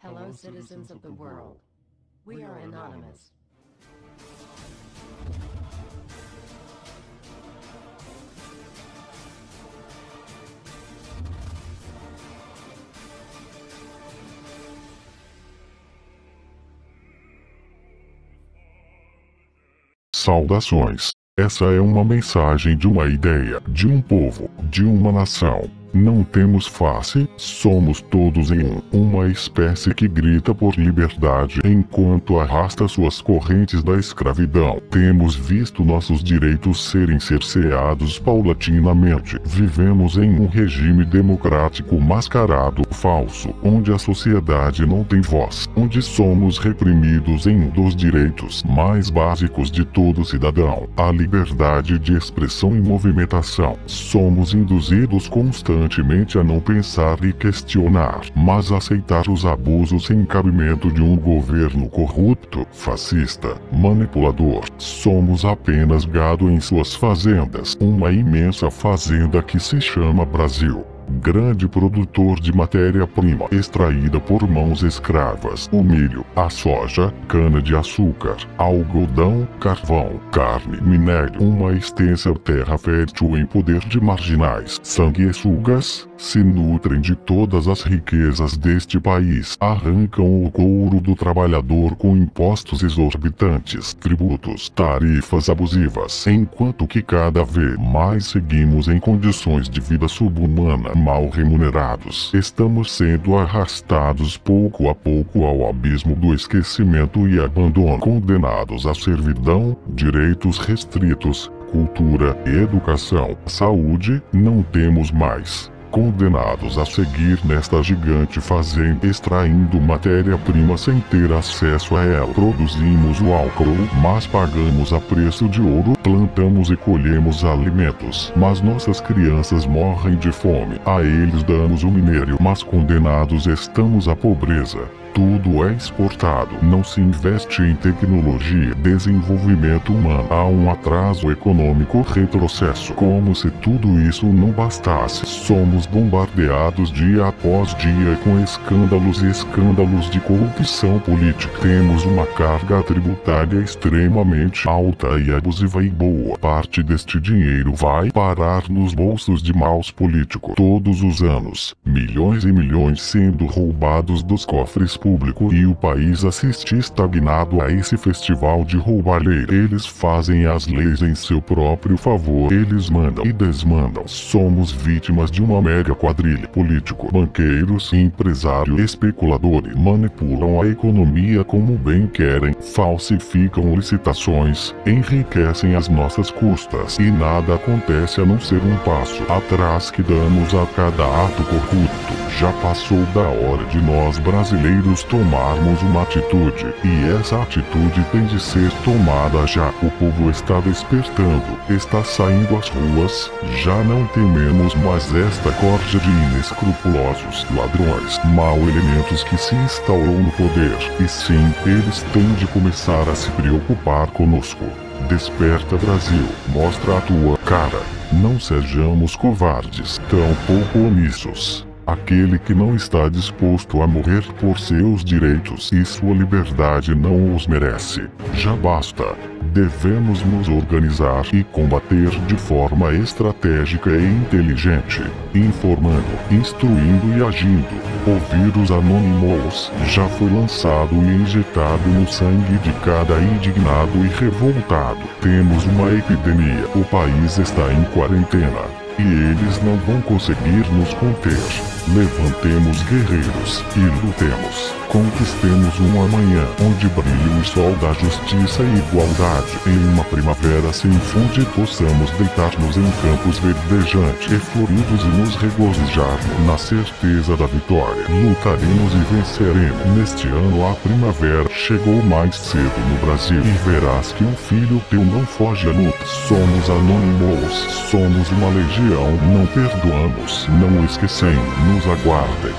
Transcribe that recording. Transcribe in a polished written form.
Hello, citizens of the world. We are anonymous. Saudações. Essa é uma mensagem de uma ideia, de um povo, de uma nação. Não temos face, somos todos em uma espécie que grita por liberdade enquanto arrasta suas correntes da escravidão. Temos visto nossos direitos serem cerceados paulatinamente. Vivemos em um regime democrático mascarado, falso, onde a sociedade não tem voz, onde somos reprimidos em um dos direitos mais básicos de todo cidadão, a liberdade de expressão e movimentação. Somos induzidos constantemente a não pensar e questionar, mas aceitar os abusos sem cabimento de um governo corrupto, fascista, manipulador. Somos apenas gado em suas fazendas, uma imensa fazenda que se chama Brasil. Grande produtor de matéria-prima extraída por mãos escravas: o milho, a soja, cana-de-açúcar, algodão, carvão, carne, minério. Uma extensa terra fértil em poder de marginais, sanguessugas, se nutrem de todas as riquezas deste país. Arrancam o couro do trabalhador com impostos exorbitantes, tributos, tarifas abusivas, enquanto que cada vez mais seguimos em condições de vida subhumana, mal remunerados. Estamos sendo arrastados pouco a pouco ao abismo do esquecimento e abandono, condenados à servidão, direitos restritos, cultura e educação. Saúde, não temos mais. Condenados a seguir nesta gigante fazenda, extraindo matéria-prima sem ter acesso a ela. Produzimos o álcool, mas pagamos a preço de ouro. Plantamos e colhemos alimentos, mas nossas crianças morrem de fome. A eles damos o minério, mas condenados estamos à pobreza. Tudo é exportado, não se investe em tecnologia, desenvolvimento humano. Há um atraso econômico, retrocesso. Como se tudo isso não bastasse, somos bombardeados dia após dia com escândalos e escândalos de corrupção política. Temos uma carga tributária extremamente alta e abusiva, e boa parte deste dinheiro vai parar nos bolsos de maus políticos. Todos os anos, milhões e milhões sendo roubados dos cofres público, e o país assiste estagnado a esse festival de roubalheira. Eles fazem as leis em seu próprio favor, eles mandam e desmandam. Somos vítimas de uma mega quadrilha. Político, banqueiros, empresários, especuladores manipulam a economia como bem querem, falsificam licitações, enriquecem às nossas custas, e nada acontece a não ser um passo atrás que damos a cada ato corrupto. Já passou da hora de nós brasileiros tomarmos uma atitude, e essa atitude tem de ser tomada já. O povo está despertando, está saindo às ruas. Já não tememos mais esta corja de inescrupulosos ladrões, mau elementos que se instaurou no poder. E sim, eles têm de começar a se preocupar conosco. Desperta, Brasil, mostra a tua cara. Não sejamos covardes, tampouco omissos. Aquele que não está disposto a morrer por seus direitos e sua liberdade não os merece. Já basta. Devemos nos organizar e combater de forma estratégica e inteligente, informando, instruindo e agindo. O vírus Anonymous já foi lançado e injetado no sangue de cada indignado e revoltado. Temos uma epidemia. O país está em quarentena. E eles não vão conseguir nos conter. Levantemos, guerreiros, e lutemos. Conquistemos um amanhã onde brilhe o sol da justiça e igualdade. Em uma primavera sem fundo possamos deitar-nos em campos verdejantes e floridos e nos regozijarmos na certeza da vitória. Lutaremos e venceremos. Neste ano a primavera chegou mais cedo no Brasil, e verás que um filho teu não foge à luta. Somos anônimos, somos uma legião, não perdoamos, não esquecemos, nos aguardem.